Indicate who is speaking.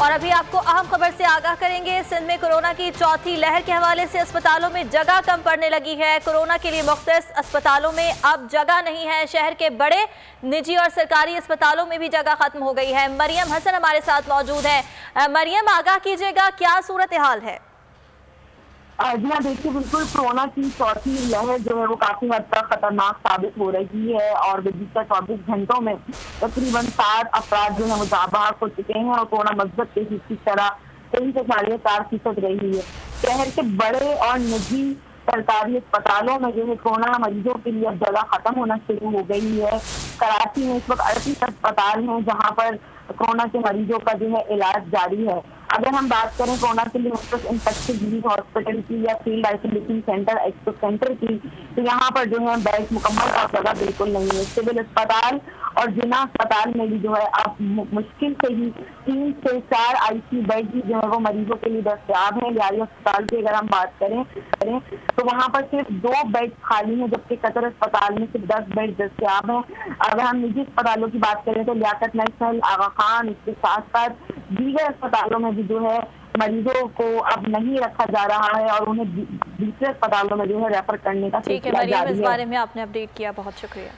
Speaker 1: और अभी आपको अहम खबर से आगाह करेंगे। सिंध में कोरोना की चौथी लहर के हवाले से अस्पतालों में जगह कम पड़ने लगी है। कोरोना के लिए मुख्तस अस्पतालों में अब जगह नहीं है। शहर के बड़े निजी और सरकारी अस्पतालों में भी जगह खत्म हो गई है। मरियम हसन हमारे साथ मौजूद है। मरियम, आगाह कीजिएगा, क्या सूरत हाल है?
Speaker 2: जी हाँ, देखिए बिल्कुल कोरोना की चौथी लहर जो है वो काफी हद तक खतरनाक साबित हो रही है और गुज़िश्ता 24 घंटों में तकरीबन 7 अफराद जो है वो जाबाक हो चुके हैं और कोरोना मस्बत केसेस की शरह 3 से 4.5% रही है। शहर के बड़े और निजी सरकारी अस्पतालों में जो है कोरोना मरीजों के लिए अब जगह खत्म होना शुरू हो गई है। कराची में इस वक्त 38 अस्पताल हैं जहाँ पर कोरोना के मरीजों का जो है इलाज जारी है। अगर हम बात करें कोरोना के लिए मुख्तस इंफेक्शन डिजीज हॉस्पिटल की या field isolation centre expo centre की, तो यहाँ पर जो है बेड मुकम्मल और जगह बिल्कुल नहीं है। सिविल अस्पताल और जिला अस्पताल में भी जो है अब मुश्किल से ही 3 से 4 आईसीयू बेड भी जो है वो मरीजों के लिए दस्तयाब है। लियारी अस्पताल की अगर हम बात करें तो वहाँ पर सिर्फ 2 बेड खाली हैं, जबकि कतर अस्पताल में सिर्फ 10 बेड दस्तयाब हैं। अगर हम निजी अस्पतालों की बात करें तो लियाकत नेशनल, आगा खान, इसके साथ साथ दीगर अस्पतालों में भी जो है मरीजों को अब नहीं रखा जा रहा है और उन्हें दूसरे अस्पतालों में जो है रेफर करने का
Speaker 1: ठीक है
Speaker 2: सिलसिला
Speaker 1: मरियम,
Speaker 2: जारी
Speaker 1: इस
Speaker 2: है।
Speaker 1: बारे में आपने अपडेट किया, बहुत शुक्रिया।